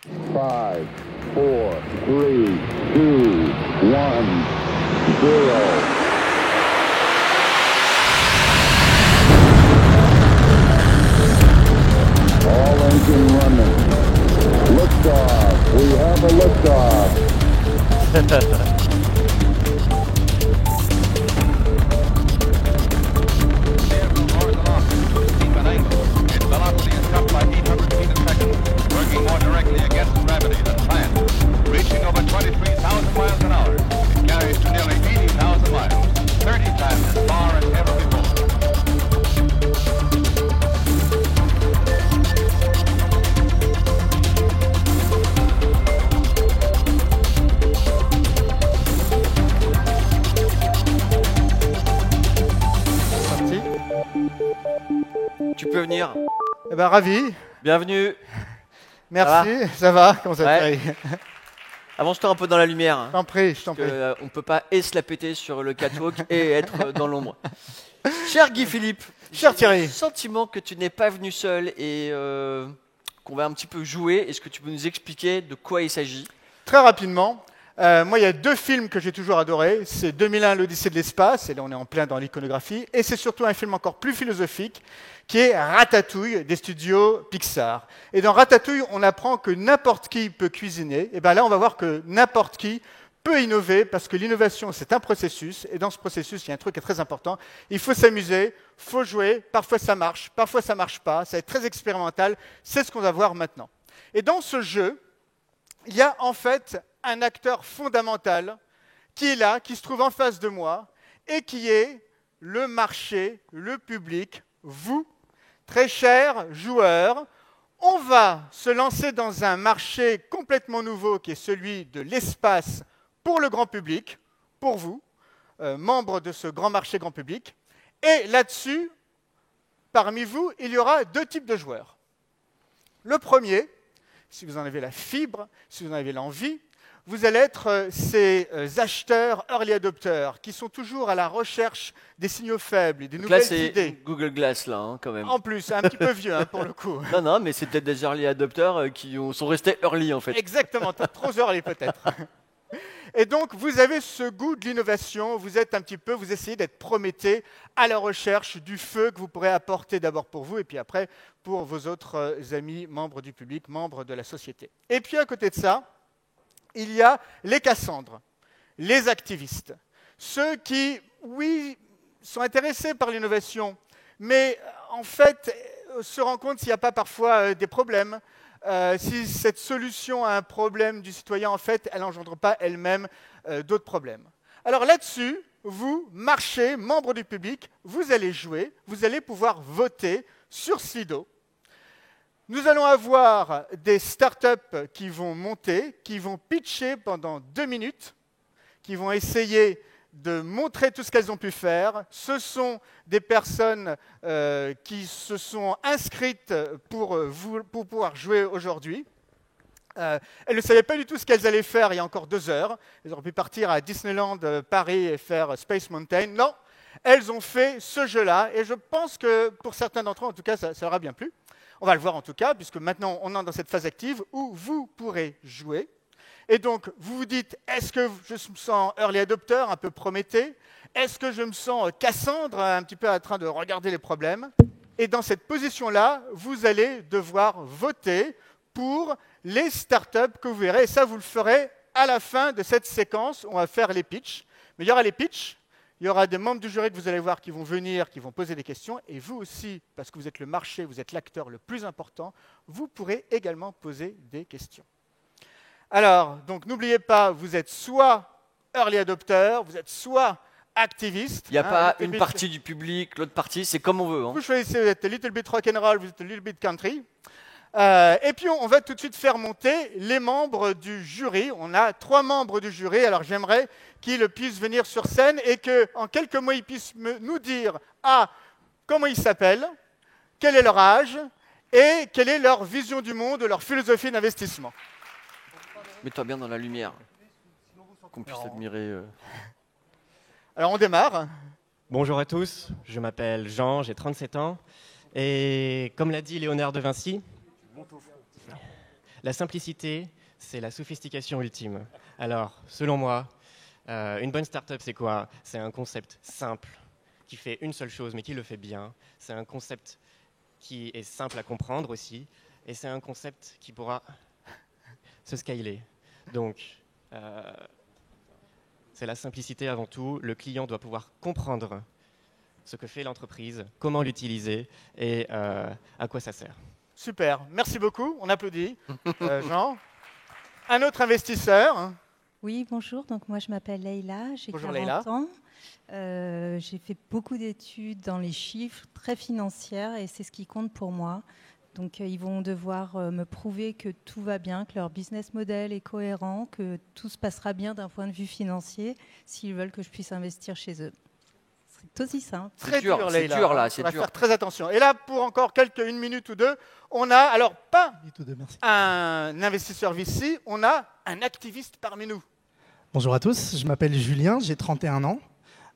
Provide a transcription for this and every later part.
5, 4, 3, 2, 1, 0. All engine running. Liftoff. We have a liftoff. Velocity is cut by 800 feet a second, working more directly against gravity than planned. Reaching over 23,000 miles an hour, it carries to nearly 80,000 miles, 30 times as far as ever before. Sorti. Tu peux venir. Eh ben, ravi. Bienvenue. Merci. Ça va? Comment ça Ouais. va? Avance-toi un peu dans la lumière. Hein, Je t'en prie, je t'en parce prie. que, on ne peut pas et se la péter sur le catwalk et être dans l'ombre. Cher Guy Philippe, Cher Thierry. j'ai le sentiment que tu n'es pas venu seul et qu'on va un petit peu jouer. Est-ce que tu peux nous expliquer de quoi il s'agit? Très rapidement, moi, il y a deux films que j'ai toujours adorés. C'est 2001, l'Odyssée de l'espace, et là, on est en plein dans l'iconographie. Et c'est surtout un film encore plus philosophique, qui est Ratatouille, des studios Pixar. Et dans Ratatouille, on apprend que n'importe qui peut cuisiner. Et bien là, on va voir que n'importe qui peut innover, parce que l'innovation, c'est un processus. Et dans ce processus, il y a un truc qui est très important. Il faut s'amuser, il faut jouer. Parfois, ça marche pas. Ça va être très expérimental. C'est ce qu'on va voir maintenant. Et dans ce jeu, il y a en fait un acteur fondamental qui est là, qui se trouve en face de moi, et qui est le marché, le public, vous, très chers joueurs. On va se lancer dans un marché complètement nouveau qui est celui de l'espace pour le grand public, pour vous, membres de ce grand marché grand public. Et là-dessus, parmi vous, il y aura deux types de joueurs. Le premier, si vous en avez la fibre, si vous en avez l'envie, vous allez être ces acheteurs early adopters qui sont toujours à la recherche des signaux faibles et des Donc là, nouvelles c'est idées. Google Glass, là, hein, quand même. En plus, un petit peu vieux pour le coup. Non, non, mais c'est peut-être des early adopters qui sont restés early, en fait. Exactement, trop early peut-être. Et donc, vous avez ce goût de l'innovation, vous essayez d'être Prométhée à la recherche du feu que vous pourrez apporter d'abord pour vous et puis après pour vos autres amis, membres du public, membres de la société. Et puis à côté de ça, il y a les Cassandres, les activistes, ceux qui, oui, sont intéressés par l'innovation, mais en fait se rendent compte s'il n'y a pas parfois des problèmes, si cette solution à un problème du citoyen, en fait, elle n'engendre pas elle-même d'autres problèmes. Alors là-dessus, vous, marchez, membres du public, vous allez jouer, vous allez pouvoir voter sur Slido. Nous allons avoir des startups qui vont monter, qui vont pitcher pendant 2 minutes, qui vont essayer de montrer tout ce qu'elles ont pu faire. Ce sont des personnes qui se sont inscrites pour pouvoir jouer aujourd'hui. Elles ne savaient pas du tout ce qu'elles allaient faire il y a encore 2 heures. Elles auraient pu partir à Disneyland Paris et faire Space Mountain. Non, elles ont fait ce jeu-là. Et je pense que pour certains d'entre eux, en tout cas, ça leur a bien plu. On va le voir en tout cas, puisque maintenant on est dans cette phase active où vous pourrez jouer. Et donc, vous vous dites, est-ce que je me sens early adopter, un peu Prométhée? Est-ce que je me sens Cassandre, un petit peu en train de regarder les problèmes? Et dans cette position-là, vous allez devoir voter pour les startups que vous verrez. Et ça, vous le ferez à la fin de cette séquence. On va faire les pitchs. Mais il y aura les pitchs. Il y aura des membres du jury que vous allez voir qui vont venir, qui vont poser des questions. Et vous aussi, parce que vous êtes le marché, vous êtes l'acteur le plus important, vous pourrez également poser des questions. Alors, donc n'oubliez pas, vous êtes soit early adopter, vous êtes soit activiste. Il n'y a pas une partie du public, l'autre partie, c'est comme on veut. Hein. Vous choisissez, vous êtes a little bit rock'n'roll, vous êtes a little bit country. Et puis on va tout de suite faire monter les membres du jury. On a 3 membres du jury. Alors j'aimerais qu'ils puissent venir sur scène et qu'en quelques mots ils puissent nous dire comment ils s'appellent, quel est leur âge et quelle est leur vision du monde, leur philosophie d'investissement. Mets-toi bien dans la lumière, qu'on puisse admirer. Alors on démarre. Bonjour à tous, je m'appelle Jean, j'ai 37 ans. Et comme l'a dit Léonard de Vinci, La simplicité, c'est la sophistication ultime. Alors, selon moi, une bonne start-up, c'est quoi? C'est un concept simple, qui fait une seule chose, mais qui le fait bien. C'est un concept qui est simple à comprendre aussi, et c'est un concept qui pourra se scaler. Donc, c'est la simplicité avant tout. Le client doit pouvoir comprendre ce que fait l'entreprise, comment l'utiliser et à quoi ça sert. Super, merci beaucoup, on applaudit. Jean, un autre investisseur. Oui, bonjour. Donc moi, je m'appelle Leïla, j'ai Bonjour, 40 Leïla. ans. J'ai fait beaucoup d'études dans les chiffres, très financières, et c'est ce qui compte pour moi. Donc ils vont devoir me prouver que tout va bien, que leur business model est cohérent, que tout se passera bien d'un point de vue financier, s'ils veulent que je puisse investir chez eux. C'est aussi simple. Très dur, dur, c'est Leïla. dur, là, On c'est va dur. faire très attention. Et là, pour encore une minute ou deux, on a, alors pas un investisseur VC, on a un activiste parmi nous. Bonjour à tous, je m'appelle Julien, j'ai 31 ans.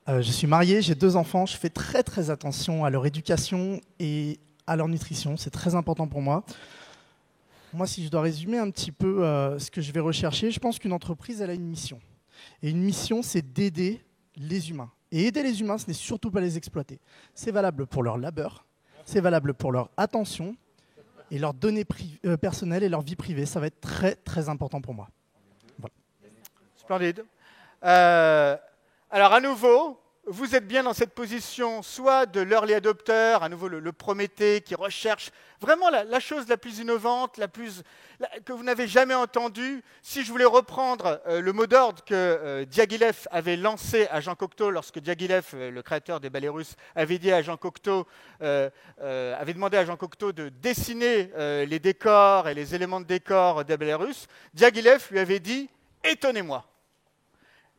Je suis marié, j'ai 2 enfants. Je fais très attention à leur éducation et à leur nutrition. C'est très important pour moi. Moi, si je dois résumer un petit peu ce que je vais rechercher, je pense qu'une entreprise, elle a une mission. Et une mission, c'est d'aider les humains. Et aider les humains, ce n'est surtout pas les exploiter. C'est valable pour leur labeur, c'est valable pour leur attention et leurs données personnelles et leur vie privée. Ça va être très important pour moi. Voilà. Splendide. Alors à nouveau, vous êtes bien dans cette position soit de l'early adopter, à nouveau le Prométhée qui recherche vraiment la chose la plus innovante, que vous n'avez jamais entendue. Si je voulais reprendre le mot d'ordre que Diaghilev avait lancé à Jean Cocteau, lorsque Diaghilev, le créateur des ballets russes, avait dit à Jean Cocteau, avait demandé à Jean Cocteau de dessiner les décors et les éléments de décor des ballets russes, Diaghilev lui avait dit « étonnez-moi ».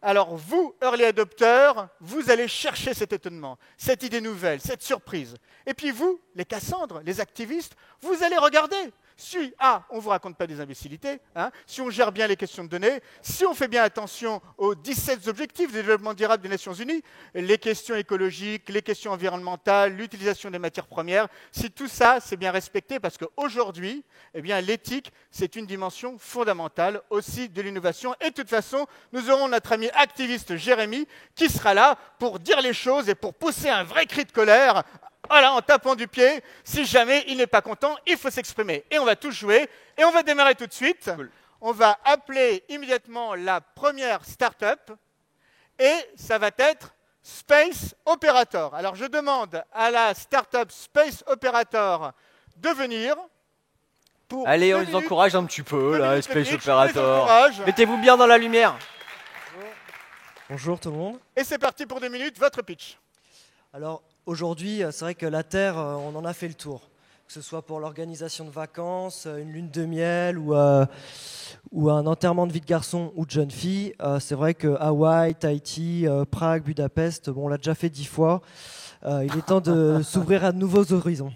Alors vous, early adopteurs, vous allez chercher cet étonnement, cette idée nouvelle, cette surprise. Et puis vous, les Cassandres, les activistes, vous allez regarder. Si on ne vous raconte pas des imbécilités, si on gère bien les questions de données, si on fait bien attention aux 17 objectifs de développement durable des Nations Unies, les questions écologiques, les questions environnementales, l'utilisation des matières premières, si tout ça c'est bien respecté, parce qu'aujourd'hui, l'éthique, c'est une dimension fondamentale aussi de l'innovation. Et de toute façon, nous aurons notre ami activiste Jérémy qui sera là pour dire les choses et pour pousser un vrai cri de colère. Voilà, en tapant du pied, si jamais il n'est pas content, il faut s'exprimer. Et on va tous jouer, et on va démarrer tout de suite. Cool. On va appeler immédiatement la première start-up, et ça va être Space Operator. Alors je demande à la start-up Space Operator de venir. Allez, on les encourage un petit peu, là, Space Operator. Mettez-vous bien dans la lumière. Bonjour tout le monde. Et c'est parti pour 2 minutes, votre pitch. Alors, aujourd'hui, c'est vrai que la Terre, on en a fait le tour. Que ce soit pour l'organisation de vacances, une lune de miel ou un enterrement de vie de garçon ou de jeune fille. C'est vrai que Hawaï, Tahiti, Prague, Budapest, on l'a déjà fait 10 fois. Il est temps de s'ouvrir à de nouveaux horizons.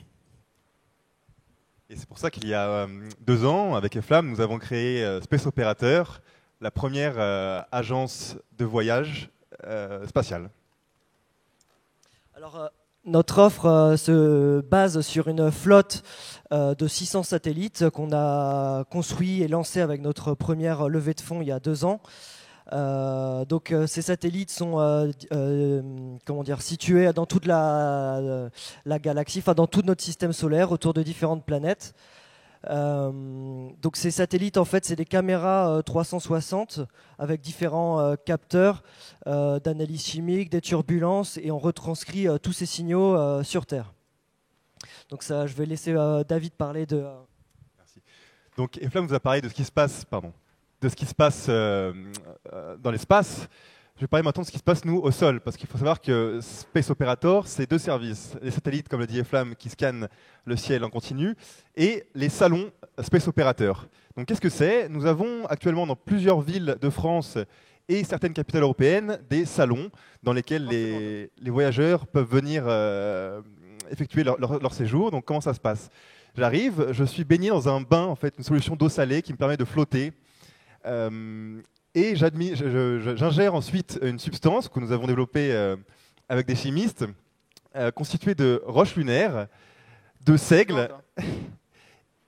Et c'est pour ça qu'il y a 2 ans, avec EFLAM, nous avons créé Space Operator, la première agence de voyage spatiale. Alors, notre offre se base sur une flotte de 600 satellites qu'on a construit et lancé avec notre première levée de fonds il y a 2 ans. Donc ces satellites sont situés dans toute la galaxie, enfin dans tout notre système solaire, autour de différentes planètes. Donc ces satellites, en fait, c'est des caméras 360 avec différents capteurs d'analyse chimique, des turbulences, et on retranscrit tous ces signaux sur Terre. Donc ça, je vais laisser David parler de... Merci. Donc EFLAM nous a parlé de ce qui se passe, dans l'espace. Je vais parler maintenant de ce qui se passe, nous, au sol, parce qu'il faut savoir que Space Operator, c'est 2 services. Les satellites, comme le dit EFLAM, qui scannent le ciel en continu, et les salons Space Operator. Donc qu'est-ce que c'est? Nous avons actuellement dans plusieurs villes de France et certaines capitales européennes des salons dans lesquels les voyageurs peuvent venir effectuer leur séjour. Donc comment ça se passe? J'arrive, je suis baigné dans un bain, en fait, une solution d'eau salée qui me permet de flotter. Et j'ingère ensuite une substance que nous avons développée avec des chimistes, constituée de roches lunaires, de seigle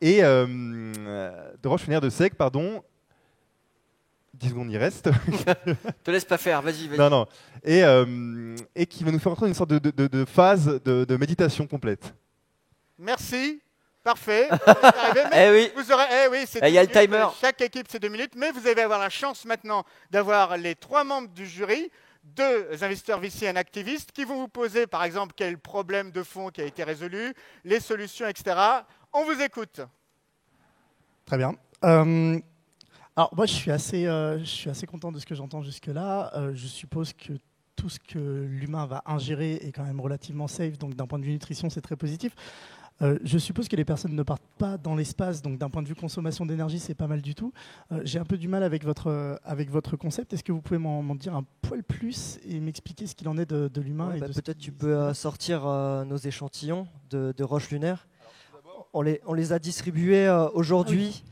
et de roches lunaires de sec, pardon. 10 secondes, il reste. Te laisse pas faire, vas-y. Non, non. Et qui va nous faire entrer dans une sorte de phase de méditation complète. Merci. Parfait. Vous êtes arrivé, mais Eh oui. vous aurez, oui, c'est Il y a 2 le minutes. timer. Chaque équipe, c'est 2 minutes. Mais vous allez avoir la chance maintenant d'avoir les 3 membres du jury, 2 investisseurs VC et un activiste, qui vont vous poser, par exemple, quel problème de fond qui a été résolu, les solutions, etc. On vous écoute. Très bien. Alors moi, je suis assez content de ce que j'entends jusque-là. Je suppose que tout ce que l'humain va ingérer est quand même relativement safe, donc d'un point de vue nutrition, c'est très positif. Je suppose que les personnes ne partent pas dans l'espace, donc d'un point de vue consommation d'énergie, c'est pas mal du tout. J'ai un peu du mal avec votre concept. Est-ce que vous pouvez m'en dire un poil plus et m'expliquer ce qu'il en est de l'humain et de ce peut-être tu peux sortir nos échantillons de roches lunaires. On les a distribués aujourd'hui.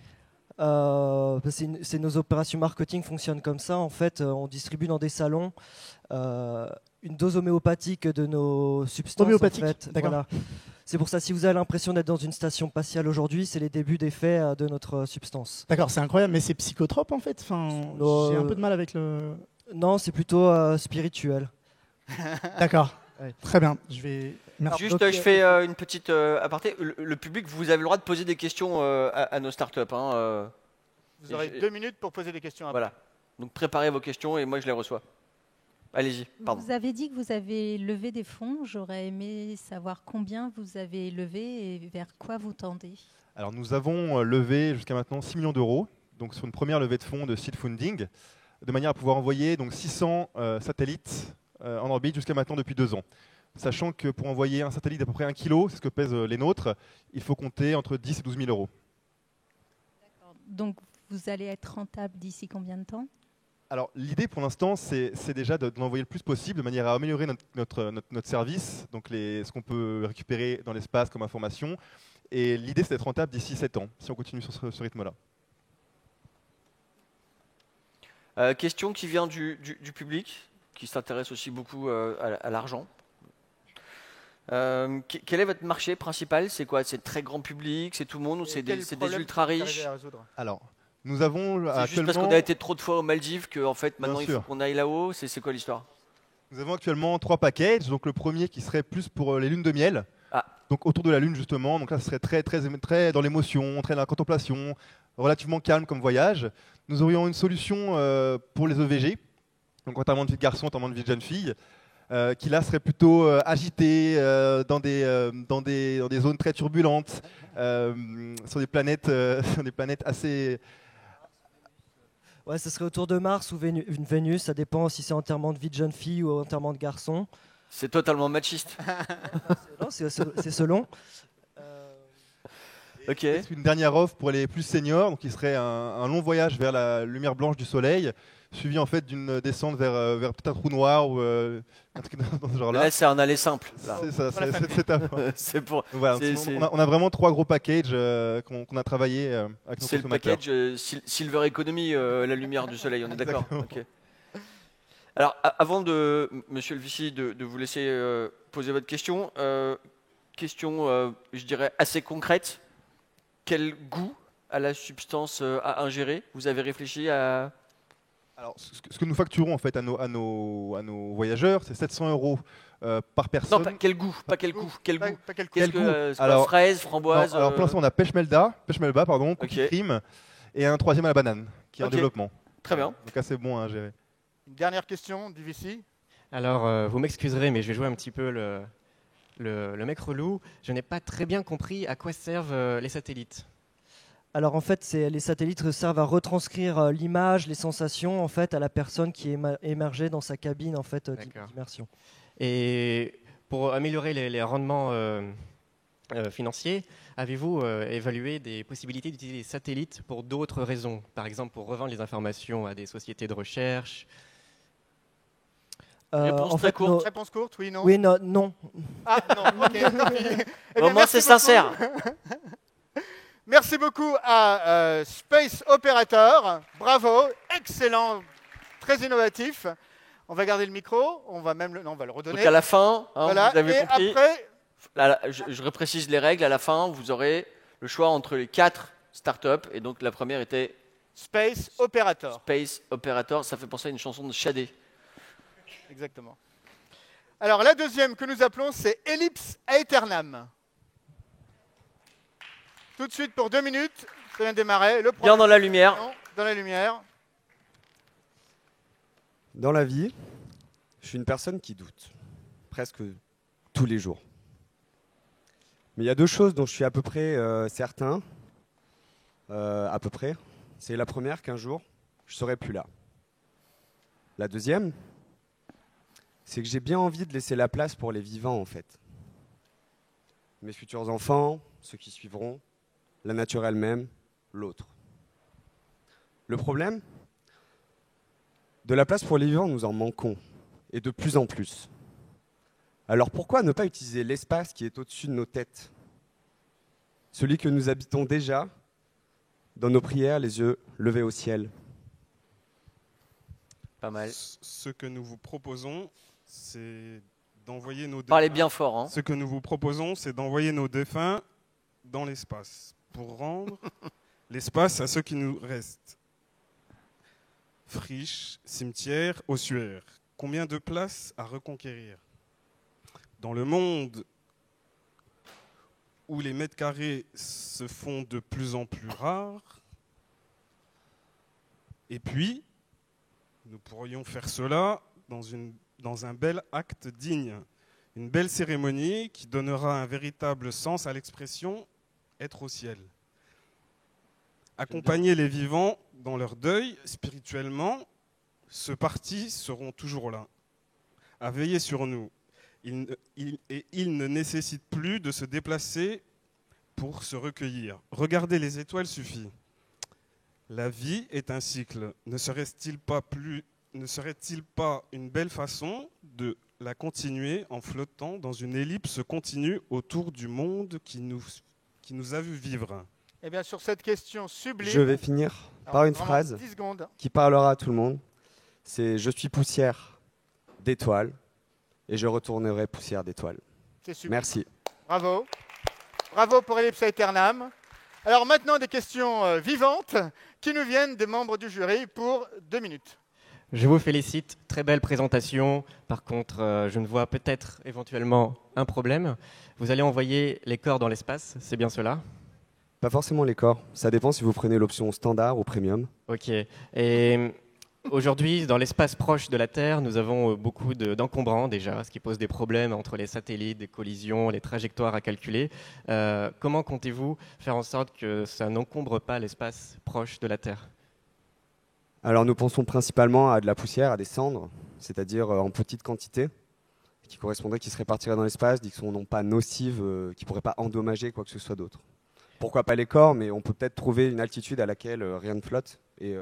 C'est nos opérations marketing fonctionnent comme ça. En fait, on distribue dans des salons une dose homéopathique de nos substances. Homéopathique, en fait. d'accord. Voilà. C'est pour ça, si vous avez l'impression d'être dans une station spatiale aujourd'hui, c'est les débuts d'effet de notre substance. D'accord, c'est incroyable, mais c'est psychotrope en fait. Enfin, j'ai un peu de mal avec le. Non, c'est plutôt spirituel. D'accord. Ouais. Très bien. Je vais. Merci. Juste, je fais une petite aparté. Le public, vous avez le droit de poser des questions à nos startups. Vous aurez 2 minutes pour poser des questions. Après. Voilà. Donc préparez vos questions et moi je les reçois. Allez-y, pardon. Vous avez dit que vous avez levé des fonds. J'aurais aimé savoir combien vous avez levé et vers quoi vous tendez. Alors nous avons levé jusqu'à maintenant 6 millions d'euros, donc sur une première levée de fonds de seed funding, de manière à pouvoir envoyer donc 600 satellites en orbite jusqu'à maintenant depuis 2 ans. Sachant que pour envoyer un satellite d'à peu près 1 kg, c'est ce que pèsent les nôtres, il faut compter entre 10 et 12 000 euros. Donc vous allez être rentable d'ici combien de temps? Alors l'idée pour l'instant, c'est déjà de l'envoyer le plus possible de manière à améliorer notre service, donc ce qu'on peut récupérer dans l'espace comme information. Et l'idée, c'est d'être rentable d'ici 7 ans, si on continue sur ce rythme-là. Question qui vient du public, qui s'intéresse aussi beaucoup à l'argent. Quel est votre marché principal? C'est quoi? C'est très grand public? C'est tout le monde? Ou c'est des ultra riches? Alors, nous avons C'est juste parce qu'on a été trop de fois aux Maldives qu'en fait maintenant il faut qu'on aille là-haut. C'est quoi l'histoire? Nous avons actuellement 3 packages. Donc le premier qui serait plus pour les lunes de miel. Ah. Donc autour de la lune justement. Donc là, ce serait très dans l'émotion, très dans la contemplation, relativement calme comme voyage. Nous aurions une solution pour les EVG, donc enterrement de vie de garçon, enterrement de vie de jeune fille, qui là serait plutôt agité dans des zones très turbulentes, sur des planètes assez. Ouais, ce serait autour de Mars ou Vénus, ça dépend si c'est enterrement de vie de jeune fille ou enterrement de garçon. C'est totalement machiste. Non, c'est selon. Ok. Une dernière offre pour les plus seniors, donc qui serait un long voyage vers la lumière blanche du soleil, suivi en fait d'une descente vers peut-être un trou noir ou un truc dans ce genre-là. Là, c'est un aller simple. C'est ça, c'est top. C'est pour. Voilà, on a vraiment 3 gros packages qu'on a travaillé avec nos consommateurs. C'est le package Silver Economy, la lumière du soleil, on est d'accord? Okay. Alors, avant de, monsieur le VC, de vous laisser poser votre question, question, je dirais, assez concrète. Quel goût a la substance à ingérer? Vous avez réfléchi à... Alors, ce que nous facturons en fait à nos voyageurs, c'est 700 euros par personne. Non, pas quel goût, pas quel goût, quel goût. Quel goût Alors, fraise, framboise. Alors pour l'instant, on a pêche melba, pardon, cookie cream, et un 3e à la banane qui est en développement. Très bien. Donc assez bon à gérer. Une dernière question du VC. Alors, vous m'excuserez, mais je vais jouer un petit peu le mec relou. Je n'ai pas très bien compris à quoi servent les satellites. Alors en fait, les satellites servent à retranscrire l'image, les sensations en fait à la personne qui est émergée dans sa cabine en fait d'immersion. Et pour améliorer les rendements financiers, avez-vous évalué des possibilités d'utiliser les satellites pour d'autres raisons? Par exemple, pour revendre les informations à des sociétés de recherche? Réponse très courte. Réponse courte, oui, non? Oui, non. Ah, non, ok. Au moins, c'est sincère. Merci beaucoup à Space Operator. Bravo, excellent, très innovatif. On va garder le micro, on va le redonner. Donc à la fin, voilà. vous avez compris. Après, là, je reprécise les règles. À la fin, vous aurez le choix entre les 4 startups, et donc la première était Space Operator. Space Operator. Ça fait penser à une chanson de Shadé. Exactement. Alors la deuxième que nous appelons, c'est Ellipse Aeternam. Tout de suite pour 2 minutes, ça vient de démarrer. Le Bien dans la lumière. Dans la lumière. Dans la vie, je suis une personne qui doute, presque tous les jours. Mais il y a 2 choses dont je suis à peu près certain, à peu près. C'est la première, qu'un jour, je ne serai plus là. La deuxième, c'est que j'ai bien envie de laisser la place pour les vivants, en fait. Mes futurs enfants, ceux qui suivront, la nature elle-même, l'autre. Le problème, de la place pour les vivants, nous en manquons, et de plus en plus. Alors pourquoi ne pas utiliser l'espace qui est au-dessus de nos têtes? Celui que nous habitons déjà, dans nos prières, les yeux levés au ciel. Pas mal. Ce que nous vous proposons, c'est d'envoyer nos défunts. Parlez bien fort. Hein. Ce que nous vous proposons, c'est d'envoyer nos défunts dans l'espace pour rendre l'espace à ceux qui nous restent. Friches, cimetières, ossuaires. Combien de places à reconquérir? Dans le monde où les mètres carrés se font de plus en plus rares, et puis, nous pourrions faire cela dans un bel acte digne, une belle cérémonie qui donnera un véritable sens à l'expression « être au ciel ». Accompagner les vivants dans leur deuil, spirituellement, ceux partis seront toujours là, à veiller sur nous. Ils ne nécessitent plus de se déplacer pour se recueillir. Regarder les étoiles suffit. La vie est un cycle. Ne serait-il pas une belle façon de la continuer en flottant dans une ellipse continue autour du monde qui nous a vu vivre? Eh bien, sur cette question sublime... Je vais finir par une phrase 10 secondes. qui parlera à tout le monde. C'est « Je suis poussière d'étoiles et je retournerai poussière d'étoiles ». C'est super. Merci. Bravo. Bravo pour Ellipse Aeternam. Alors maintenant, des questions vivantes qui nous viennent des membres du jury pour 2 minutes. Je vous félicite, très belle présentation. Par contre, je ne vois peut-être éventuellement un problème. Vous allez envoyer les corps dans l'espace, c'est bien cela? Pas forcément les corps. Ça dépend si vous prenez l'option standard ou premium. Ok. Et aujourd'hui, dans l'espace proche de la Terre, nous avons beaucoup d'encombrants déjà, ce qui pose des problèmes entre les satellites, des collisions, les trajectoires à calculer. Comment comptez-vous faire en sorte que ça n'encombre pas l'espace proche de la Terre? Alors nous pensons principalement à de la poussière, à des cendres, c'est-à-dire en petite quantité, qui se répartiraient dans l'espace, qui sont non pas nocives, qui ne pourraient pas endommager quoi que ce soit d'autre. Pourquoi pas les corps, mais on peut peut-être trouver une altitude à laquelle rien ne flotte et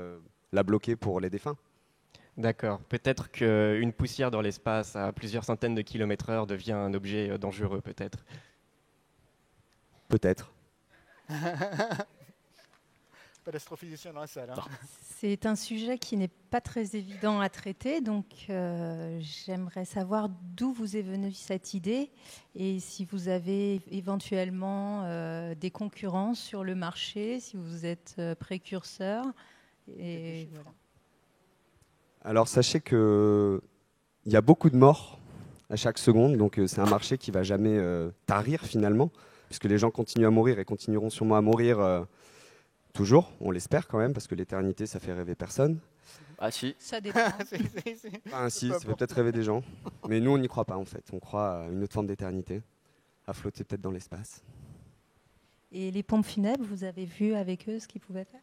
la bloquer pour les défunts. D'accord. Peut-être qu'une poussière dans l'espace à plusieurs centaines de kilomètres/heure devient un objet dangereux, peut-être. Peut-être. Pas d'astrophysicien dans la salle. Hein. C'est un sujet qui n'est pas très évident à traiter, donc j'aimerais savoir d'où vous est venue cette idée et si vous avez éventuellement des concurrents sur le marché, si vous êtes précurseur. Et voilà. Alors sachez qu'il y a beaucoup de morts à chaque seconde, donc c'est un marché qui ne va jamais tarir finalement, puisque les gens continuent à mourir et continueront sûrement à mourir toujours, on l'espère quand même, parce que l'éternité, ça fait rêver personne. Ah si. Ça dépend. Ah si, ça fait peut-être rêver des gens. Mais nous, on n'y croit pas en fait. On croit à une autre forme d'éternité, à flotter peut-être dans l'espace. Et les pompes funèbres, vous avez vu avec eux ce qu'ils pouvaient faire?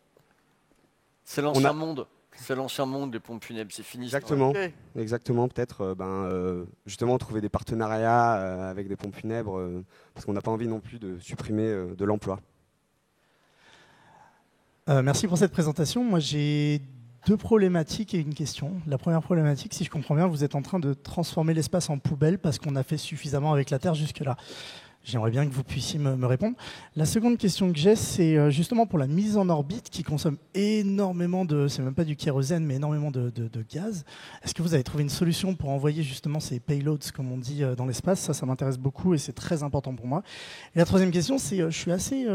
C'est l'ancien monde. C'est l'ancien monde des pompes funèbres, c'est fini. Exactement, exactement. Peut-être justement trouver des partenariats avec des pompes funèbres, parce qu'on n'a pas envie non plus de supprimer de l'emploi. Merci pour cette présentation. Moi, j'ai 2 problématiques et une question. La première problématique, si je comprends bien, vous êtes en train de transformer l'espace en poubelle parce qu'on a fait suffisamment avec la Terre jusque-là. J'aimerais bien que vous puissiez me répondre. La seconde question que j'ai, c'est justement pour la mise en orbite qui consomme énormément c'est même pas du kérosène, mais énormément de gaz. Est-ce que vous avez trouvé une solution pour envoyer justement ces payloads, comme on dit, dans l'espace? Ça m'intéresse beaucoup et c'est très important pour moi. Et la troisième question, c'est je suis assez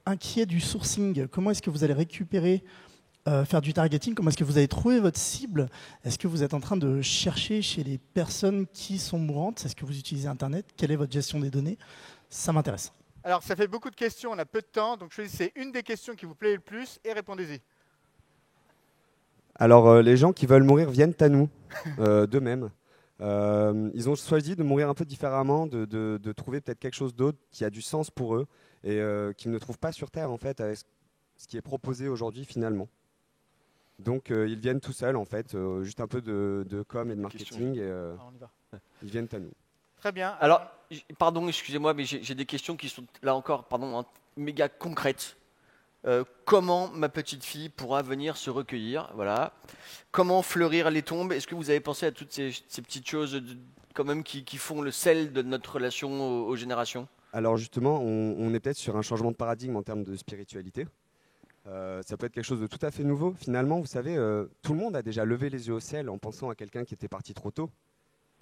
inquiet du sourcing. Comment est-ce que vous allez récupérer, faire du targeting? Comment est-ce que vous allez trouver votre cible? Est-ce que vous êtes en train de chercher chez les personnes qui sont mourantes? Est-ce que vous utilisez Internet? Quelle est votre gestion des données? Ça m'intéresse. Alors, ça fait beaucoup de questions, on a peu de temps, donc choisissez une des questions qui vous plaît le plus et répondez-y. Alors, les gens qui veulent mourir viennent à nous, d'eux-mêmes. Ils ont choisi de mourir un peu différemment, de trouver peut-être quelque chose d'autre qui a du sens pour eux et qu'ils ne trouvent pas sur Terre, en fait, avec ce qui est proposé aujourd'hui, finalement. Donc, ils viennent tout seuls, en fait, juste un peu de com et de marketing, et on y va. ils viennent à nous. Très bien. Alors, pardon, excusez-moi, mais j'ai des questions qui sont là encore, méga concrètes. Comment ma petite fille pourra venir se recueillir, voilà. Comment fleurir les tombes? Est-ce que vous avez pensé à toutes ces petites choses quand même qui font le sel de notre relation aux générations? Alors justement, on est peut-être sur un changement de paradigme en termes de spiritualité. Ça peut être quelque chose de tout à fait nouveau. Finalement, vous savez, tout le monde a déjà levé les yeux au ciel en pensant à quelqu'un qui était parti trop tôt.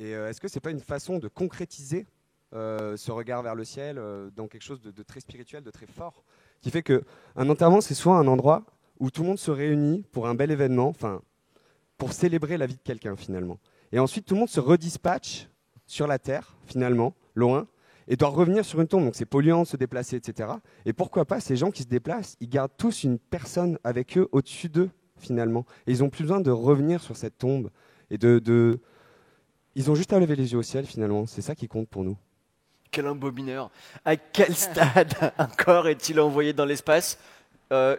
Et est-ce que c'est pas une façon de concrétiser ce regard vers le ciel dans quelque chose de très spirituel, de très fort, qui fait qu'un enterrement, c'est soit un endroit où tout le monde se réunit pour un bel événement, enfin, pour célébrer la vie de quelqu'un finalement. Et ensuite, tout le monde se redispatche sur la terre, finalement, loin, et doit revenir sur une tombe. Donc c'est polluant de se déplacer, etc. Et pourquoi pas, ces gens qui se déplacent, ils gardent tous une personne avec eux, au-dessus d'eux, finalement. Et ils n'ont plus besoin de revenir sur cette tombe. Et ils ont juste à lever les yeux au ciel, finalement. C'est ça qui compte pour nous. Quel embobineur. À quel stade un corps est-il envoyé dans l'espace?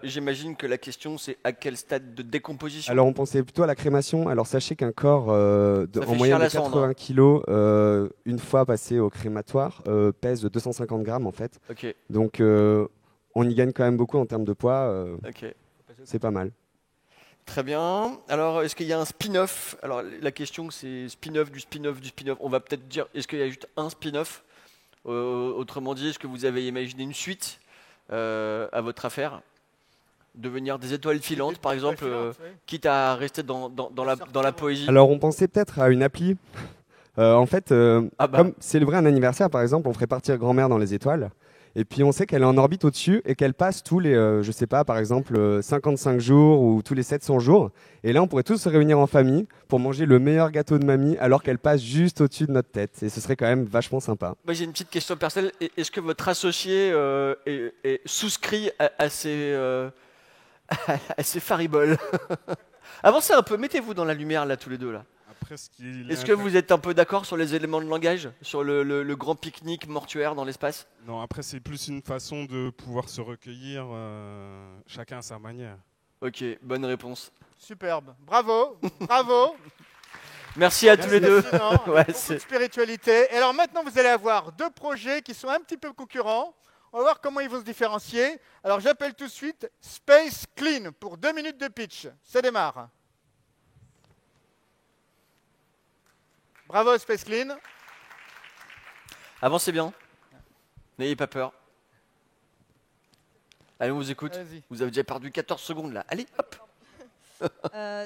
J'imagine que la question, c'est à quel stade de décomposition? Alors, on pensait plutôt à la crémation. Alors, sachez qu'un corps en moyenne de 80 kg, une fois passé au crématoire, pèse 250 grammes, en fait. Okay. Donc, on y gagne quand même beaucoup en termes de poids. Okay. C'est pas mal. Très bien. Alors, est-ce qu'il y a un spin-off? Alors, la question, c'est spin-off, du spin-off, du spin-off. On va peut-être dire, est-ce qu'il y a juste un spin-off? Autrement dit, est-ce que vous avez imaginé une suite à votre affaire? Devenir des étoiles filantes, par exemple, quitte à rester dans la poésie? Alors, on pensait peut-être à une appli. En fait, comme célébrer un anniversaire, par exemple, on ferait partir grand-mère dans les étoiles. Et puis, on sait qu'elle est en orbite au-dessus et qu'elle passe tous les, je sais pas, par exemple, 55 jours ou tous les 700 jours. Et là, on pourrait tous se réunir en famille pour manger le meilleur gâteau de mamie alors qu'elle passe juste au-dessus de notre tête. Et ce serait quand même vachement sympa. Moi, j'ai une petite question personnelle. Est-ce que votre associé est souscrit à ces fariboles? Avancez un peu, mettez-vous dans la lumière là, tous les deux là. Est-ce que vous êtes un peu d'accord sur les éléments de langage, sur le grand pique-nique mortuaire dans l'espace? Non, après c'est plus une façon de pouvoir se recueillir, chacun à sa manière. Ok, bonne réponse. Superbe, bravo, bravo. Merci à tous les deux. Ouais, beaucoup de spiritualité. Et alors maintenant, vous allez avoir deux projets qui sont un petit peu concurrents. On va voir comment ils vont se différencier. Alors j'appelle tout de suite Space Clean pour 2 minutes de pitch. Ça démarre. Bravo Space Clean. Avancez bien. N'ayez pas peur. Allez, on vous écoute. Vous avez déjà perdu 14 secondes là. Allez, hop.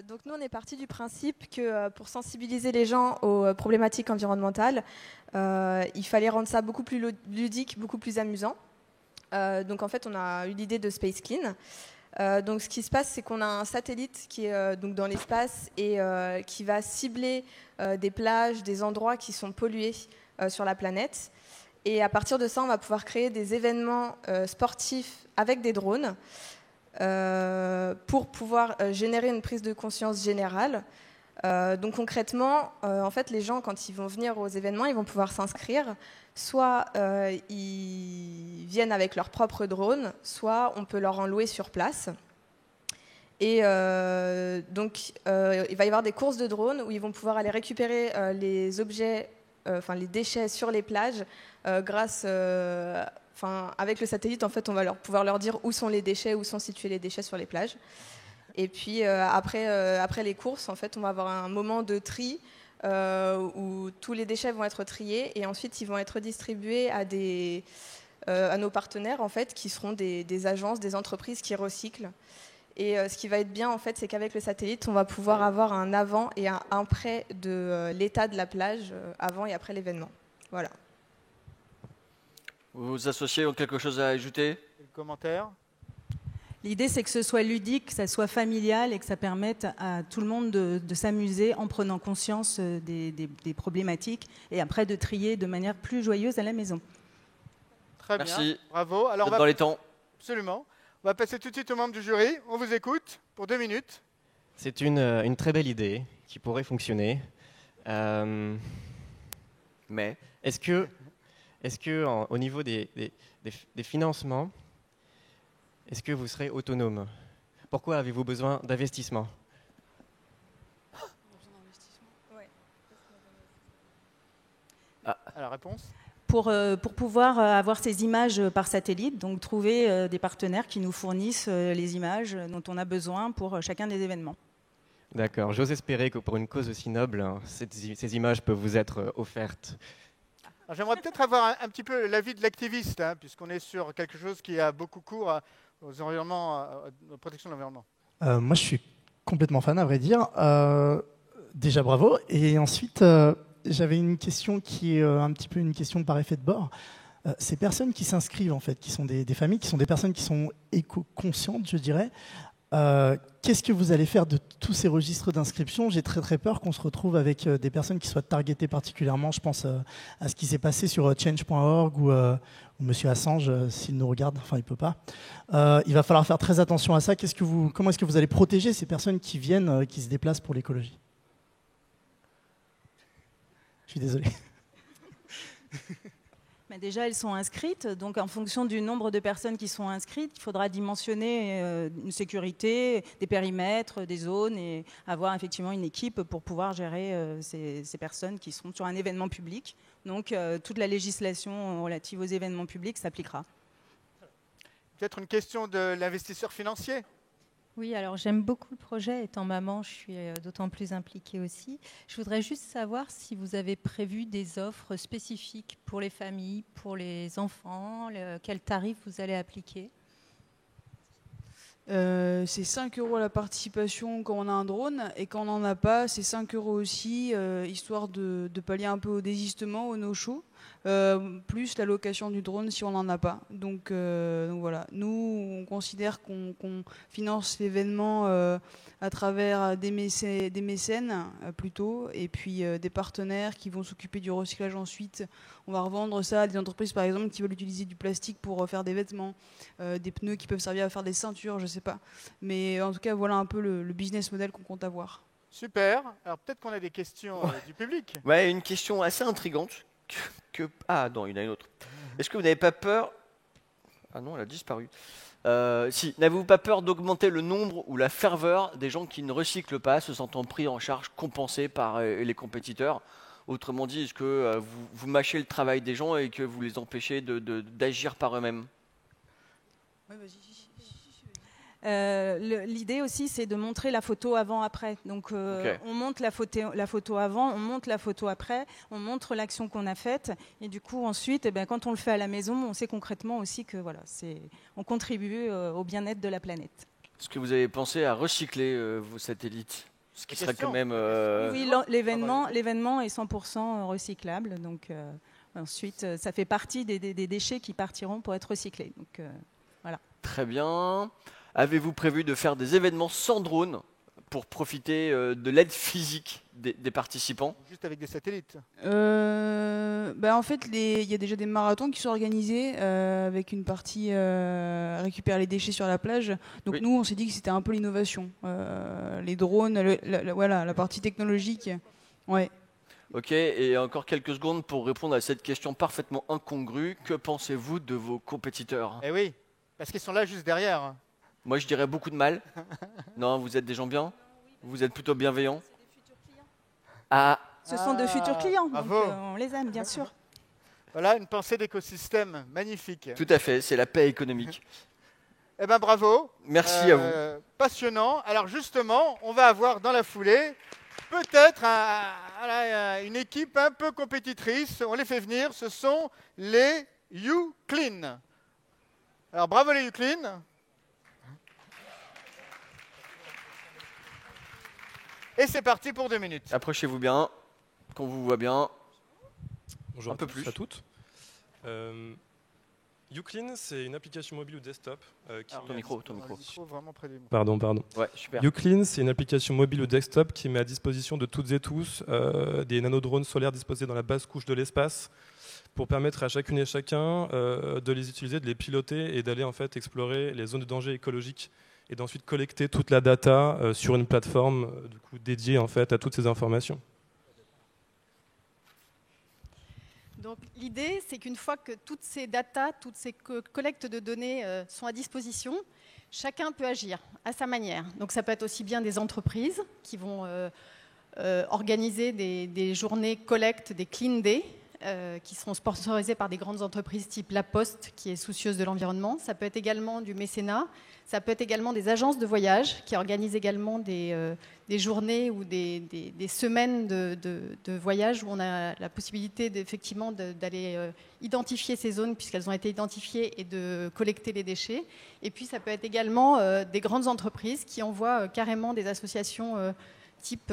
Donc nous, on est parti du principe que pour sensibiliser les gens aux problématiques environnementales, il fallait rendre ça beaucoup plus ludique, beaucoup plus amusant. Donc en fait, on a eu l'idée de Space Clean. Donc ce qui se passe, c'est qu'on a un satellite qui est donc dans l'espace et qui va cibler des plages, des endroits qui sont pollués sur la planète. Et à partir de ça, on va pouvoir créer des événements sportifs avec des drones pour pouvoir générer une prise de conscience générale. Donc concrètement, en fait, les gens, quand ils vont venir aux événements, ils vont pouvoir s'inscrire. Soit ils viennent avec leur propre drone, soit on peut leur en louer sur place. Et donc, il va y avoir des courses de drones où ils vont pouvoir aller récupérer les objets, les déchets sur les plages grâce... avec le satellite, en fait, on va pouvoir leur dire où sont les déchets, où sont situés les déchets sur les plages. Et puis après les courses, en fait, on va avoir un moment de tri où tous les déchets vont être triés et ensuite ils vont être distribués à nos partenaires, en fait, qui seront des agences, des entreprises qui recyclent. Et ce qui va être bien, en fait, c'est qu'avec le satellite, on va pouvoir avoir un avant et un après de l'état de la plage avant et après l'événement. Voilà. Vos associés ont quelque chose à ajouter? Commentaire? L'idée, c'est que ce soit ludique, que ça soit familial et que ça permette à tout le monde de s'amuser en prenant conscience des problématiques et après de trier de manière plus joyeuse à la maison. Très Merci. bien, bravo. Alors, Dans les temps. Absolument. On va passer tout de suite aux membres du jury. On vous écoute pour 2 minutes. C'est une très belle idée qui pourrait fonctionner. Mais est-ce que au niveau des financements, est-ce que vous serez autonome? Pourquoi avez-vous besoin d'investissement? La réponse? Pour pouvoir avoir ces images par satellite, donc trouver des partenaires qui nous fournissent les images dont on a besoin pour chacun des événements. D'accord. J'ose espérer que pour une cause aussi noble, ces images peuvent vous être offertes. J'aimerais peut-être avoir un petit peu l'avis de l'activiste, puisqu'on est sur quelque chose qui a beaucoup cours aux environnements, aux protections de l'environnement. Moi, je suis complètement fan, à vrai dire. Déjà, bravo. Et ensuite, j'avais une question qui est un petit peu une question par effet de bord. Ces personnes qui s'inscrivent, en fait, qui sont des familles, qui sont des personnes qui sont éco-conscientes, je dirais, qu'est-ce que vous allez faire de tous ces registres d'inscription? J'ai très peur qu'on se retrouve avec des personnes qui soient targetées particulièrement. Je pense à ce qui s'est passé sur change.org ou Monsieur Assange, s'il nous regarde, enfin il peut pas. Il va falloir faire très attention à ça. Comment est-ce que vous allez protéger ces personnes qui viennent, qui se déplacent pour l'écologie? Je suis désolé. Déjà, elles sont inscrites, donc en fonction du nombre de personnes qui sont inscrites, il faudra dimensionner une sécurité, des périmètres, des zones et avoir effectivement une équipe pour pouvoir gérer ces personnes qui seront sur un événement public. Donc toute la législation relative aux événements publics s'appliquera. Peut-être une question de l'investisseur financier? Oui, alors j'aime beaucoup le projet. Étant maman, je suis d'autant plus impliquée aussi. Je voudrais juste savoir si vous avez prévu des offres spécifiques pour les familles, pour les enfants, quels tarifs vous allez appliquer. C'est 5 € la participation quand on a un drone et quand on n'en a pas, c'est 5 € aussi, histoire de pallier un peu au désistement, au no-show, plus la location du drone si on n'en a pas. Donc voilà, nous on considère qu'on finance l'événement à travers des mécènes plutôt, et puis des partenaires qui vont s'occuper du recyclage ensuite. On va revendre ça à des entreprises par exemple qui veulent utiliser du plastique pour faire des vêtements, des pneus qui peuvent servir à faire des ceintures, je sais pas. Mais en tout cas voilà un peu le business model qu'on compte avoir. Super. Alors peut-être qu'on a des questions du public. Ouais, une question assez intrigante. Ah non, il y en a une autre. Est-ce que vous n'avez pas peur... Ah non, elle a disparu. Si, n'avez-vous pas peur d'augmenter le nombre ou la ferveur des gens qui ne recyclent pas, se sentant pris en charge, compensés par les compétiteurs? Autrement dit, est-ce que vous mâchez le travail des gens et que vous les empêchez d'agir par eux-mêmes? Ouais, vas-y. L'idée aussi, c'est de montrer la photo avant-après. Donc, on monte la photo avant, on monte la photo après, on montre l'action qu'on a faite. Et du coup, ensuite, quand on le fait à la maison, on sait concrètement aussi que voilà, on contribue au bien-être de la planète. Est-ce que vous avez pensé à recycler vos satellites? Ce qui serait quand même... Oui, l'événement est 100% recyclable. Donc, ensuite, ça fait partie des déchets qui partiront pour être recyclés. Donc, voilà. Très bien. Avez-vous prévu de faire des événements sans drone pour profiter de l'aide physique des participants? Juste avec des satellites? En fait, il y a déjà des marathons qui sont organisés avec une partie récupérer les déchets sur la plage. Donc nous, on s'est dit que c'était un peu l'innovation. Les drones, la partie technologique. Ouais. Ok, et encore quelques secondes pour répondre à cette question parfaitement incongrue. Que pensez-vous de vos compétiteurs? Eh oui, parce qu'ils sont là juste derrière. Moi, je dirais beaucoup de mal. Non, vous êtes des gens bien? Vous êtes plutôt bienveillants? Ce sont de futurs clients, donc bravo. On les aime, bien sûr. Voilà, une pensée d'écosystème magnifique. Tout à fait, c'est la paix économique. Eh bien, bravo. Merci à vous. Passionnant. Alors justement, on va avoir dans la foulée peut-être une équipe un peu compétitrice. On les fait venir, ce sont les uClean. Alors bravo les uClean. Et c'est parti pour 2 minutes. Approchez-vous bien, qu'on vous voit bien. Bonjour un peu plus à toutes. Uclean, c'est une application mobile ou desktop. Ton micro. Vraiment près du micro. Pardon. Ouais, super. Uclean, c'est une application mobile ou desktop qui met à disposition de toutes et tous des nanodrones solaires disposés dans la basse couche de l'espace pour permettre à chacune et chacun de les utiliser, de les piloter et d'aller en fait explorer les zones de danger écologique et d'ensuite collecter toute la data sur une plateforme du coup dédiée en fait à toutes ces informations. Donc l'idée, c'est qu'une fois que toutes ces datas, toutes ces collectes de données sont à disposition, chacun peut agir à sa manière. Donc ça peut être aussi bien des entreprises qui vont organiser des journées collecte, des clean day, qui seront sponsorisées par des grandes entreprises type La Poste, qui est soucieuse de l'environnement. Ça peut être également du mécénat. Ça peut être également des agences de voyage qui organisent également des journées ou des semaines de voyage où on a la possibilité effectivement d'aller identifier ces zones puisqu'elles ont été identifiées et de collecter les déchets. Et puis ça peut être également des grandes entreprises qui envoient carrément des associations type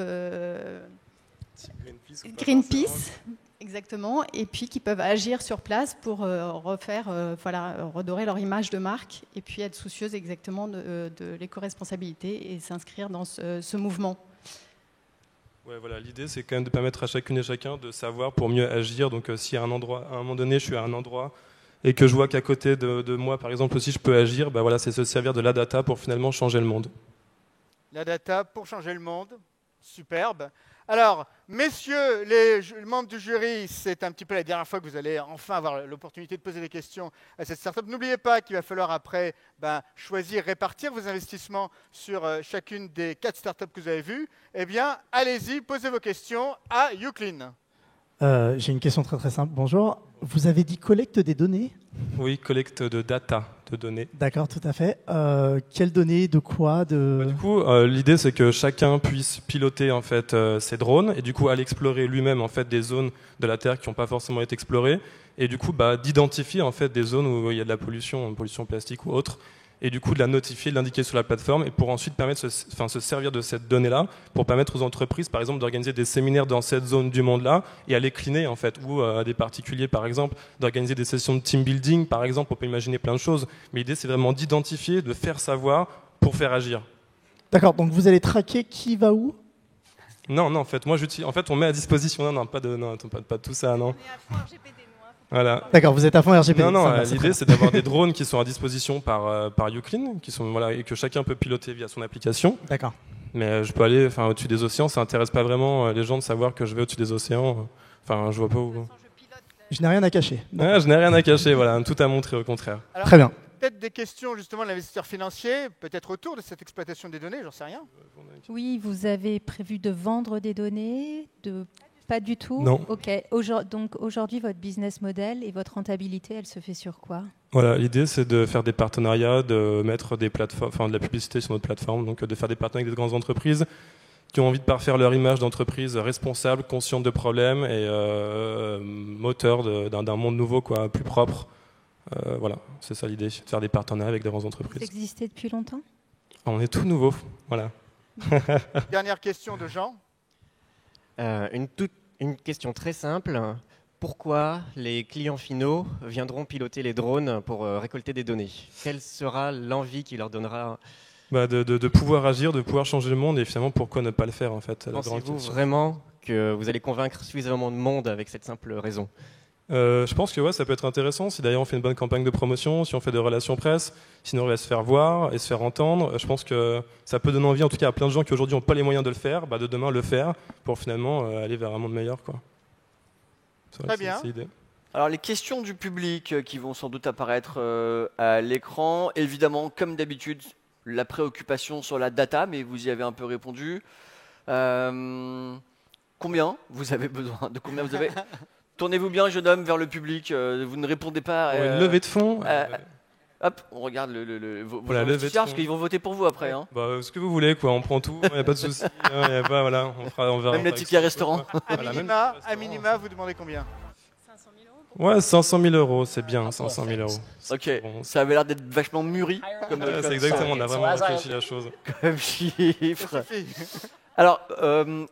Greenpeace. Exactement, et puis qui peuvent agir sur place pour redorer leur image de marque et puis être soucieuses exactement de l'éco-responsabilité et s'inscrire dans ce mouvement. Ouais, voilà, l'idée c'est quand même de permettre à chacune et chacun de savoir pour mieux agir. Donc si à un moment donné je suis à un endroit et que je vois qu'à côté de moi par exemple aussi je peux agir, bah voilà, c'est se servir de la data pour finalement changer le monde. La data pour changer le monde, superbe. Alors, messieurs les membres du jury, c'est un petit peu la dernière fois que vous allez enfin avoir l'opportunité de poser des questions à cette startup. N'oubliez pas qu'il va falloir après choisir, répartir vos investissements sur chacune des 4 startups que vous avez vues. Eh bien, allez-y, posez vos questions à Uclean. J'ai une question très très simple. Bonjour. Vous avez dit collecte des données ? Oui, collecte de data, de données. D'accord, tout à fait. Quelles données, de quoi Du coup, l'idée c'est que chacun puisse piloter en fait ses drones et du coup aller explorer lui-même en fait des zones de la Terre qui n'ont pas forcément été explorées et du coup d'identifier en fait des zones où il y a de la pollution plastique ou autre. Et du coup de la notifier, de l'indiquer sur la plateforme et pour ensuite permettre se servir de cette donnée-là pour permettre aux entreprises, par exemple, d'organiser des séminaires dans cette zone du monde-là et aller cleaner, en fait, ou à des particuliers, par exemple, d'organiser des sessions de team building, par exemple, on peut imaginer plein de choses. Mais l'idée, c'est vraiment d'identifier, de faire savoir pour faire agir. D'accord, donc vous allez traquer qui va où ? Non, en fait, on met à disposition, pas de tout ça, non. Voilà. D'accord, vous êtes à fond RGPD. Non, l'idée c'est d'avoir des drones qui sont à disposition par Uclean, et que chacun peut piloter via son application. D'accord. Mais je peux aller au-dessus des océans, ça n'intéresse pas vraiment les gens de savoir que je vais au-dessus des océans. Enfin, je vois pas où. Je n'ai rien à cacher. Ouais, je n'ai rien à cacher, voilà, tout à montrer au contraire. Alors, très bien. Peut-être des questions justement de l'investisseur financier, peut-être autour de cette exploitation des données, j'en sais rien. Oui, vous avez prévu de vendre des données, Pas du tout. Non. Ok. Donc aujourd'hui, votre business model et votre rentabilité, elle se fait sur quoi ? Voilà, l'idée c'est de faire des partenariats, de mettre de la publicité sur notre plateforme, donc de faire des partenariats avec des grandes entreprises qui ont envie de parfaire leur image d'entreprise responsable, consciente de problèmes et moteur d'un monde nouveau, plus propre. Voilà, c'est ça l'idée, de faire des partenariats avec des grandes entreprises. Vous existez depuis longtemps ? On est tout nouveau, voilà. Dernière question de Jean. Une question très simple. Pourquoi les clients finaux viendront piloter les drones pour récolter des données ? Quelle sera l'envie qui leur donnera de pouvoir agir, de pouvoir changer le monde et finalement pourquoi ne pas le faire en fait. Pensez-vous vraiment que vous allez convaincre suffisamment de monde avec cette simple raison ? Je pense que ça peut être intéressant si d'ailleurs on fait une bonne campagne de promotion, si on fait des relations presse, sinon on va se faire voir et se faire entendre. Je pense que ça peut donner envie en tout cas à plein de gens qui aujourd'hui n'ont pas les moyens de le faire, de demain le faire pour finalement aller vers un monde meilleur. Très bien. C'est l'idée. Alors les questions du public qui vont sans doute apparaître à l'écran, évidemment comme d'habitude la préoccupation sur la data, mais vous y avez un peu répondu. Combien vous avez besoin de combien vous avez Tournez-vous bien, jeune homme, vers le public. Vous ne répondez pas. Une levée de fonds. Hop, on regarde vos parce qu'ils vont voter pour vous après. Hein. Ce que vous voulez, on prend tout, il n'y a pas de souci. On verra. Même les tickets restaurant. À minima, vous demandez combien ? 500 000 euros, c'est bien, 500 000 euros. Ok, ça avait l'air d'être vachement mûri. C'est exactement, on a vraiment réfléchi la chose. Comme chiffre. Alors,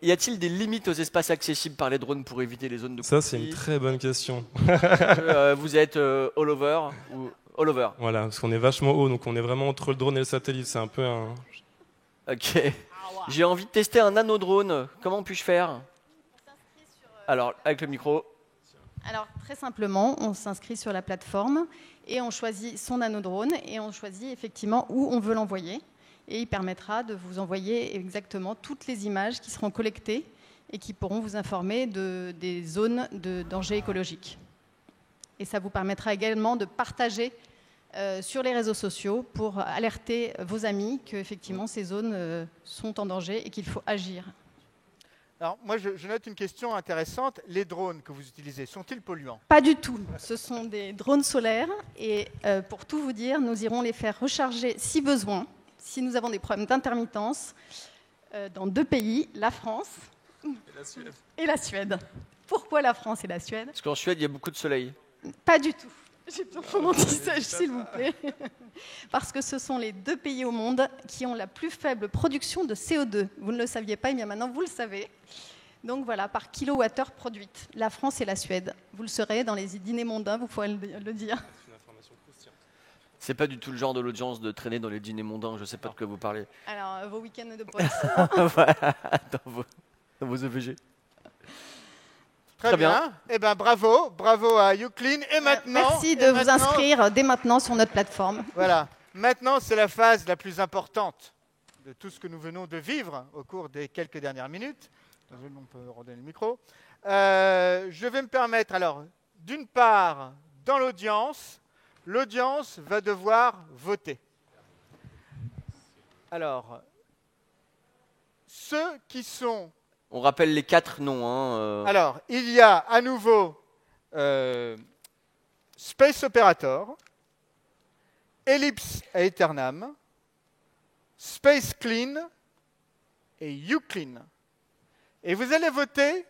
y a-t-il des limites aux espaces accessibles par les drones pour éviter les zones de conflit ? Ça, c'est une très bonne question. Vous êtes all over ou... All over. Voilà, parce qu'on est vachement haut, donc on est vraiment entre le drone et le satellite. C'est un peu un. Ok. J'ai envie de tester un nanodrone. Comment puis-je faire? Alors, avec le micro. Alors, très simplement, on s'inscrit sur la plateforme et on choisit son nanodrone et on choisit effectivement où on veut l'envoyer. Et il permettra de vous envoyer exactement toutes les images qui seront collectées et qui pourront vous informer des zones de danger écologique. Et ça vous permettra également de partager sur les réseaux sociaux pour alerter vos amis qu'effectivement ces zones sont en danger et qu'il faut agir. Alors, moi, je note une question intéressante. Les drones que vous utilisez, sont-ils polluants? Pas du tout. Ce sont des drones solaires et pour tout vous dire, nous irons les faire recharger si besoin, si nous avons des problèmes d'intermittence, dans 2 pays, la France et la Suède. Pourquoi la France et la Suède? Parce qu'en Suède, il y a beaucoup de soleil. Pas du tout. J'ai besoin de mon tissage, s'il vous plaît. Parce que ce sont les 2 pays au monde qui ont la plus faible production de CO2. Vous ne le saviez pas, mais maintenant vous le savez. Donc voilà, par kilowattheure produite, la France et la Suède. Vous le saurez dans les dîners mondains, vous pourrez le dire. C'est pas du tout le genre de l'audience de traîner dans les dîners mondains, je sais pas de quoi vous parlez. Alors, vos week-ends de police. Voilà, dans vos EVG. Très bien. Eh ben, bravo à Uclean. Et maintenant, merci de vous inscrire dès maintenant sur notre plateforme. Voilà. Maintenant, c'est la phase la plus importante de tout ce que nous venons de vivre au cours des quelques dernières minutes. On peut redonner le micro. Je vais me permettre, alors, d'une part, dans l'audience va devoir voter. Alors, ceux qui sont... On rappelle les 4 noms. Alors, il y a à nouveau Space Operator, Ellipse Aeternam, Space Clean et Uclean. Et vous allez voter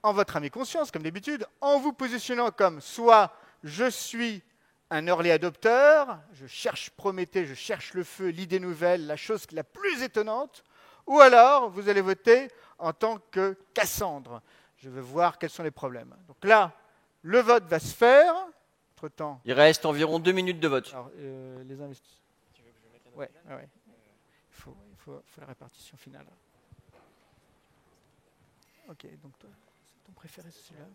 en votre âme et conscience, comme d'habitude, en vous positionnant comme soit je suis un early adopter, je cherche Prométhée, je cherche le feu, l'idée nouvelle, la chose la plus étonnante, ou alors vous allez voter en tant que Cassandre. Je veux voir quels sont les problèmes. Donc là, le vote va se faire. Entre-temps, il reste environ 2 minutes de vote. Alors, les investisseurs. Ouais. Il faut la répartition finale. Ok, donc toi, ton préféré c'est celui-là.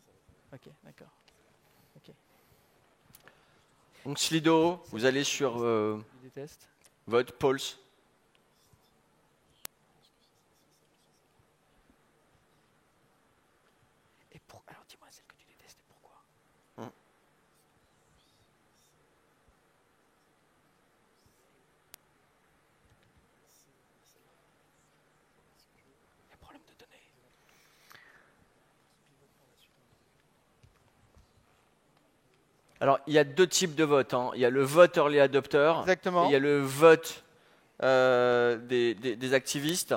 Ok, d'accord. Ok. Donc Slido, vous allez sur vote Pulse. Alors dis-moi celle que tu détestes et pourquoi? Il y a problème de données. Alors, il y a 2 types de votes. Il y a le vote early adopter. Exactement. Et il y a le vote des activistes.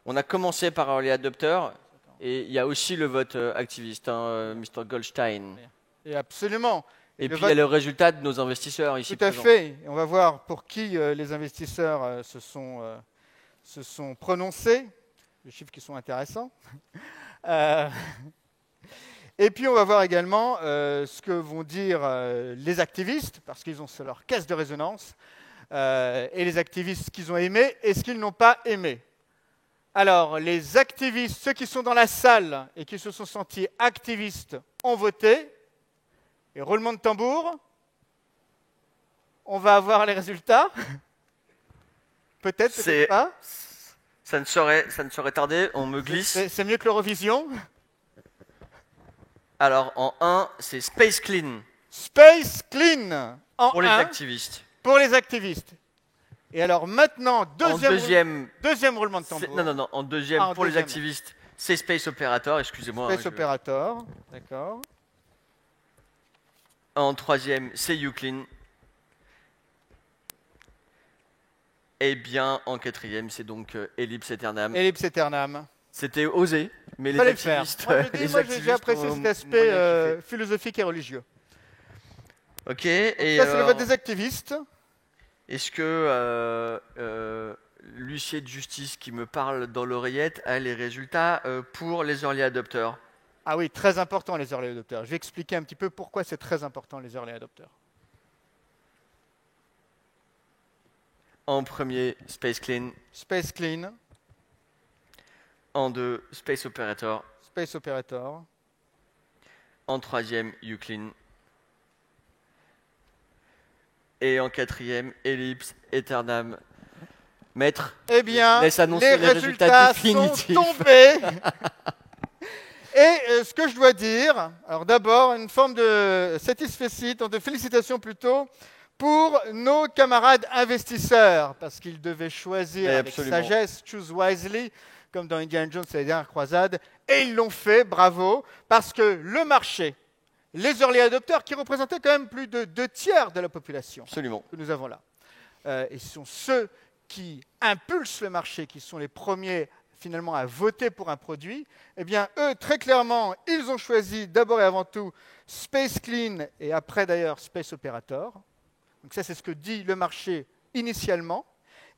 On a commencé par early adopter. Et il y a aussi le vote activiste, Mr. Goldstein. Et absolument. Et puis il y a le résultat de nos investisseurs ici. Tout à fait. Et on va voir pour qui les investisseurs se sont prononcés. Les chiffres qui sont intéressants. Et puis on va voir également ce que vont dire les activistes, parce qu'ils ont leur caisse de résonance, et les activistes ce qu'ils ont aimé et ce qu'ils n'ont pas aimé. Alors, les activistes, ceux qui sont dans la salle et qui se sont sentis activistes, ont voté. Et roulement de tambour, on va avoir les résultats. Peut-être pas. Ça ne saurait tarder, on me glisse. C'est mieux que l'Eurovision. Alors, en 1, c'est Space Clean. Space Clean pour les activistes. Pour les activistes. Et alors maintenant, deuxième roulement de tambour. Non, en deuxième, pour les activistes, c'est Space Operator, excusez-moi. Space Operator, d'accord. En troisième, c'est Uclean. Et bien, en quatrième, c'est donc Ellipse Aeternam. Ellipse Aeternam. C'était osé, mais les activistes... Moi, j'ai apprécié cet aspect philosophique et religieux. Ok, et... Ça, c'est le vote des activistes. Est-ce que l'huissier de justice qui me parle dans l'oreillette a les résultats pour les early adopters? Ah oui, très important les early adopters. Je vais expliquer un petit peu pourquoi c'est très important les early adopters. En premier, Space Clean. Space Clean. En 2, Space Operator. Space Operator. En 3e, Uclean. Et en 4e, Ellipse Aeternam. Maître, eh bien, laisse annoncer les les résultats définitifs. sont tombés. Et ce que je dois dire, alors d'abord, une forme de satisfaction, de félicitations plutôt, pour nos camarades investisseurs, parce qu'ils devaient choisir avec sagesse, choose wisely, comme dans Indiana Jones et les dernières croisades, et ils l'ont fait, bravo, parce que le marché, les early adopters, qui représentaient quand même plus de 2/3 de la population que nous avons là, et ce sont ceux qui impulsent le marché, qui sont les premiers finalement à voter pour un produit, eh bien eux, très clairement, ils ont choisi d'abord et avant tout Space Clean et après d'ailleurs Space Operator. Donc ça, c'est ce que dit le marché initialement.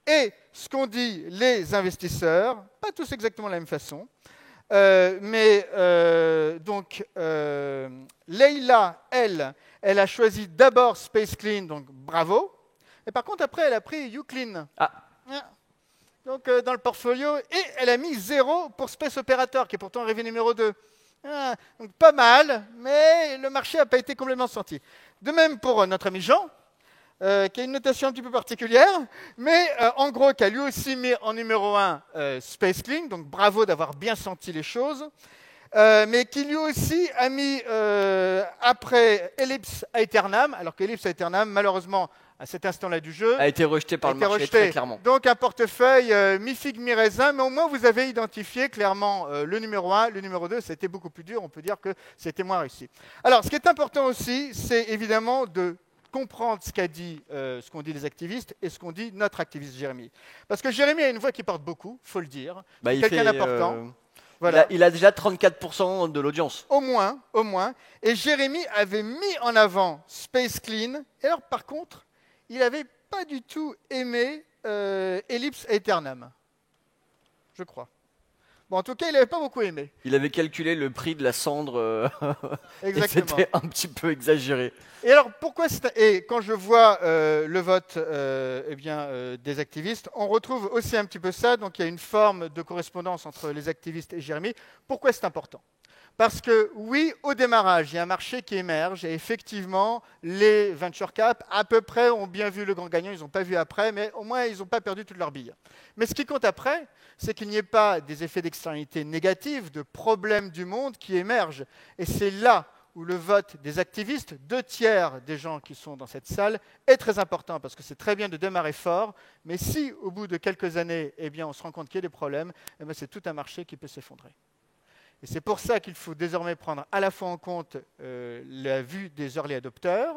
Et ce qu'ont dit les investisseurs, pas tous exactement de la même façon, donc Leila, elle a choisi d'abord Space Clean, donc bravo. Et par contre, après, elle a pris Uclean. Donc, dans le portfolio. Et elle a mis 0 pour Space Operator, qui est pourtant rêvé numéro 2. Donc, pas mal, mais le marché n'a pas été complètement sorti. De même pour notre ami Jean, qui a une notation un petit peu particulière, mais en gros, qui a lui aussi mis en numéro 1 Space Clean. Donc, bravo d'avoir bien senti les choses. Mais qui lui aussi a mis après Ellipse Aeternam, alors qu'Ellipse Aeternam, malheureusement, à cet instant-là du jeu, a été rejeté par le marché, très clairement. Donc un portefeuille mi-figue, mi-raisin, mais au moins vous avez identifié clairement le numéro 1, le numéro 2, c'était beaucoup plus dur, on peut dire que c'était moins réussi. Alors, ce qui est important aussi, c'est évidemment de comprendre ce qu'ont dit les activistes et ce qu'ont dit notre activiste Jérémy. Parce que Jérémy a une voix qui porte beaucoup, il faut le dire, quelqu'un d'important. Voilà. Il a déjà 34% de l'audience. Au moins. Et Jérémy avait mis en avant Space Clean. Et alors, par contre, il n'avait pas du tout aimé Ellipse Aeternam, je crois. Bon, en tout cas, il n'avait pas beaucoup aimé. Il avait calculé le prix de la cendre. Exactement. Et c'était un petit peu exagéré. Et alors, et quand je vois le vote des activistes, on retrouve aussi un petit peu ça. Donc, il y a une forme de correspondance entre les activistes et Jérémy. Pourquoi c'est important ? Parce que oui, au démarrage, il y a un marché qui émerge et effectivement, les venture cap, à peu près, ont bien vu le grand gagnant. Ils n'ont pas vu après, mais au moins, ils n'ont pas perdu toutes leurs billes. Mais ce qui compte après, c'est qu'il n'y ait pas des effets d'externalité négatives, de problèmes du monde qui émergent. Et c'est là où le vote des activistes, 2/3 des gens qui sont dans cette salle, est très important parce que c'est très bien de démarrer fort, mais si au bout de quelques années, eh bien, on se rend compte qu'il y a des problèmes, eh bien, c'est tout un marché qui peut s'effondrer. Et c'est pour ça qu'il faut désormais prendre à la fois en compte la vue des early adopters,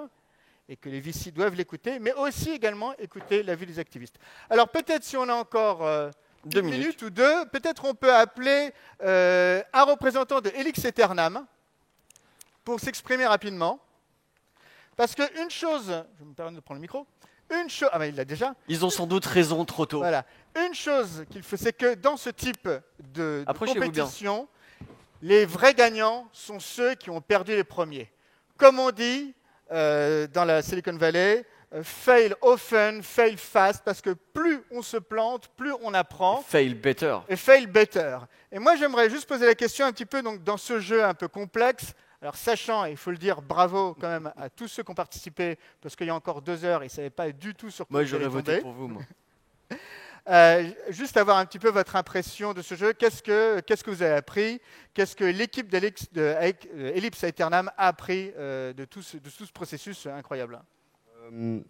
et que les VC doivent l'écouter, mais aussi également écouter la vue des activistes. Alors peut-être si on a encore 2 minutes ou 2, peut-être on peut appeler un représentant de Ellipse Aeternam pour s'exprimer rapidement. Parce qu'une chose, je me permets de prendre le micro, ah ben il l'a déjà. Ils ont sans doute raison trop tôt. Voilà. Une chose qu'il faut, c'est que dans ce type de compétition, les vrais gagnants sont ceux qui ont perdu les premiers. Comme on dit dans la Silicon Valley, fail often, fail fast, parce que plus on se plante, plus on apprend. Fail better. Et fail better. Et moi, j'aimerais juste poser la question un petit peu donc, dans ce jeu un peu complexe. Alors, sachant, il faut le dire, bravo quand même à tous ceux qui ont participé, parce qu'il y a encore 2 heures, ils ne savaient pas du tout sur quoi moi, j'aurais voté pour vous, moi. Juste avoir un petit peu votre impression de ce jeu. Qu'est-ce que vous avez appris? Qu'est-ce que l'équipe d'Ellipse Aeternam a appris de tout ce processus incroyable?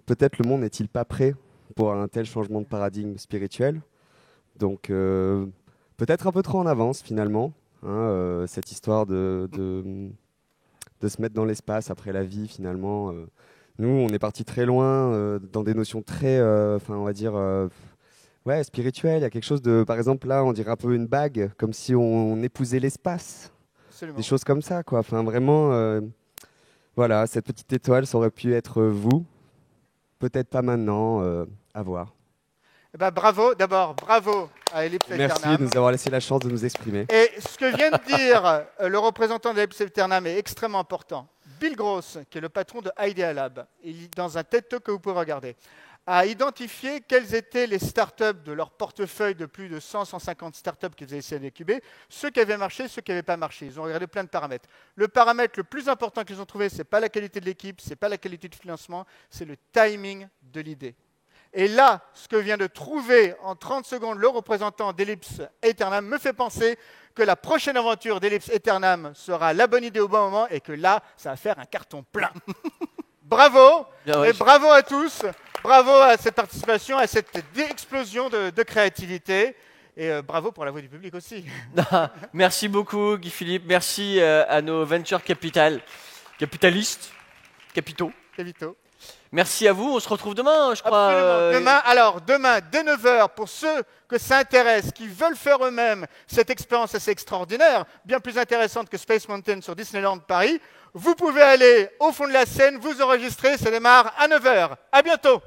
Peut-être le monde n'est-il pas prêt pour un tel changement de paradigme spirituel. Donc peut-être un peu trop en avance finalement. Cette histoire de se mettre dans l'espace après la vie finalement. Nous, on est parti très loin dans des notions très, on va dire... ouais, spirituel, il y a quelque chose de... Par exemple, là, on dirait un peu une bague, comme si on épousait l'espace. Absolument. Des choses comme ça, quoi. Enfin, vraiment, voilà, cette petite étoile, ça aurait pu être vous. Peut-être pas maintenant, à voir. Eh ben, bravo, d'abord, bravo à Ellipse Aeternam. Merci de nous avoir laissé la chance de nous exprimer. Et ce que vient de dire le représentant d'Ellipse Aeternam est extrêmement important. Bill Gross, qui est le patron de Idea Lab, dans un TED Talk que vous pouvez regarder, a identifié quelles étaient les startups de leur portefeuille de plus de 100-150 startups qu'ils avaient essayé d'incuber, ceux qui avaient marché, ceux qui n'avaient pas marché. Ils ont regardé plein de paramètres. Le paramètre le plus important qu'ils ont trouvé, ce n'est pas la qualité de l'équipe, ce n'est pas la qualité du financement, c'est le timing de l'idée. Et là, ce que vient de trouver en 30 secondes le représentant d'Ellipse Eternam me fait penser que la prochaine aventure d'Ellipse Eternam sera la bonne idée au bon moment et que là, ça va faire un carton plein. Bravo, et bravo à tous, bravo à cette participation, à cette explosion de créativité, et bravo pour la voix du public aussi. Merci beaucoup Guy Philippe, merci à nos venture capitalistes, capitaux. Merci à vous, on se retrouve demain, je crois. Absolument. Demain, dès 9h, pour ceux que ça intéresse, qui veulent faire eux-mêmes cette expérience assez extraordinaire, bien plus intéressante que Space Mountain sur Disneyland Paris, vous pouvez aller au fond de la scène, vous enregistrer, ça démarre à 9h. À bientôt.